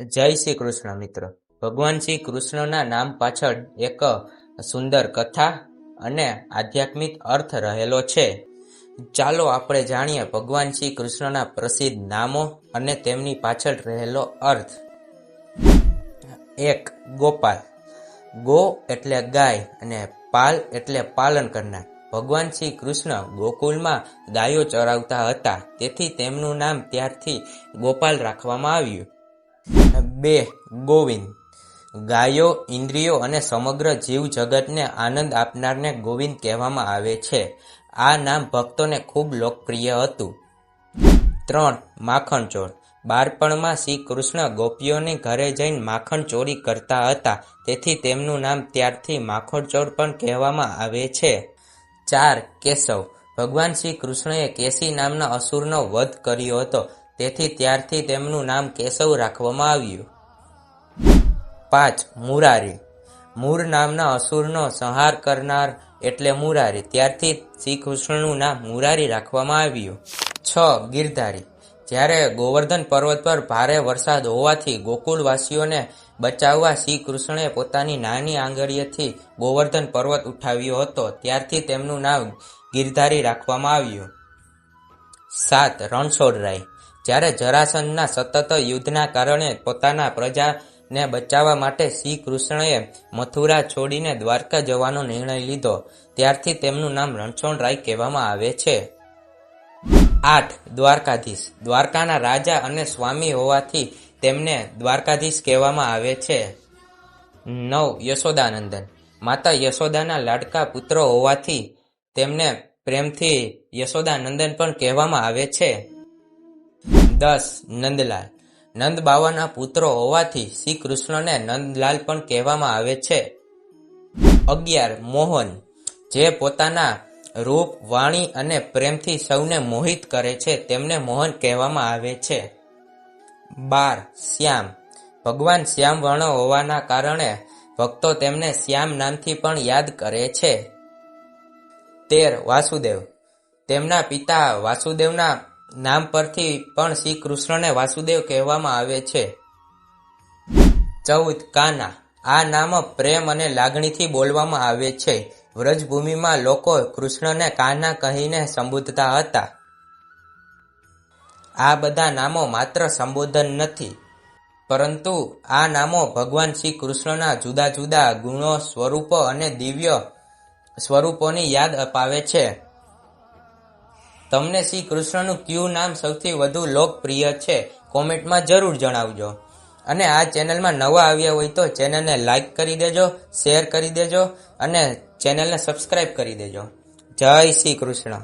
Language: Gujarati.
જય શ્રી કૃષ્ણ મિત્રો. ભગવાન શ્રી કૃષ્ણના નામ પાછળ એક સુંદર કથા અને આધ્યાત્મિક અર્થ રહેલો છે. ચાલો આપણે જાણીએ ભગવાન શ્રી કૃષ્ણના પ્રસિદ્ધ નામો અને તેમની પાછળ રહેલો અર્થ. 1. ગોપાલ. ગો એટલે ગાય અને પાલ એટલે પાલન કરનાર. ભગવાન શ્રી કૃષ્ણ ગોકુળમાં ગાયો ચરાવતા હતા, તેથી તેમનું નામ ત્યારથી ગોપાલ રાખવામાં આવ્યું. 2. ગોવિંદ. ગાયો, ઇન્દ્રિયો અને સમગ્ર જીવ જગતને આનંદ આપનારને ગોવિંદ કહેવામાં આવે છે. આ નામ ભક્તોને ખૂબ લોકપ્રિય હતું. 3. માખણચોર. બાળપણમાં શ્રી કૃષ્ણ ગોપીઓની ઘરે જઈને માખણ ચોરી કરતા હતા, તેથી તેમનું નામ ત્યારથી માખણચોર પણ કહેવામાં આવે છે. 4. કેશવ. ભગવાન શ્રી કૃષ્ણએ કેસી નામના અસુરનો વધ કર્યો હતો, તેથી ત્યારથી તેમનું નામ કેશવ રાખવામાં આવ્યું. 5. મુરારી. મૂર નામના અસુરનો સંહાર કરનાર એટલે મુરારી, ત્યારથી શ્રી કૃષ્ણનું નામ મુરારી રાખવામાં આવ્યું. 6. ગિરધારી. જ્યારે ગોવર્ધન પર્વત પર ભારે વરસાદ હોવાથી ગોકુળવાસીઓને બચાવવા શ્રી કૃષ્ણએ પોતાની નાની આંગળીએથી ગોવર્ધન પર્વત ઉઠાવ્યો હતો, ત્યારથી તેમનું નામ ગિરધારી રાખવામાં આવ્યું. 7. રણછોડરાય. જ્યારે જરાસંધના સતત યુદ્ધના કારણે પોતાના પ્રજાને બચાવવા માટે શ્રી કૃષ્ણએ મથુરા છોડીને દ્વારકા જવાનો નિર્ણય લીધો, ત્યારથી તેમનું નામ રણછોડરાય કહેવામાં આવે છે. 8. દ્વારકાધીશ. દ્વારકાના રાજા અને સ્વામી હોવાથી તેમને દ્વારકાધીશ કહેવામાં આવે છે. 9. યશોદાનંદન. માતા યશોદાના લાડકા પુત્ર હોવાથી તેમને પ્રેમથી યશોદાનંદન પણ કહેવામાં આવે છે. 10. નંદલાલ. નંદ બાવાના પુત્રો હોવાથી શ્રી કૃષ્ણને નંદલાલ પણ કહેવામાં આવે છે. 11. મોહન. જે પોતાના રૂપ, વાણી અને પ્રેમથી સૌને મોહિત કરે છે, તેમને મોહન કહેવામાં આવે છે. 12. શ્યામ. ભગવાન શ્યામ વર્ણ હોવાના કારણે ભક્તો તેમને શ્યામ નામથી પણ યાદ કરે છે. 13. વાસુદેવ. તેમના પિતા વાસુદેવના નામ પરથી પણ શ્રી કૃષ્ણને વાસુદેવ કહેવામાં આવે છે. 14. કાન્હા. આ નામ પ્રેમ અને લાગણીથી બોલવામાં આવે છે. વ્રજભૂમિમાં લોકો કૃષ્ણને કાન્હા કહીને સંબોધતા હતા. આ બધા નામો માત્ર સંબોધન નથી, પરંતુ આ નામો ભગવાન શ્રી કૃષ્ણના જુદા જુદા ગુણો, સ્વરૂપો અને દિવ્ય સ્વરૂપોની યાદ અપાવે છે. તમને શ્રી કૃષ્ણનું કયું નામ સૌથી વધુ લોકપ્રિય છે, કોમેન્ટમાં જરૂર જણાવજો. અને આ ચેનલમાં નવા આવ્યા હોય તો ચેનલને લાઈક કરી દેજો, શેર કરી દેજો અને ચેનલને સબસ્ક્રાઈબ કરી દેજો. જય શ્રી કૃષ્ણ.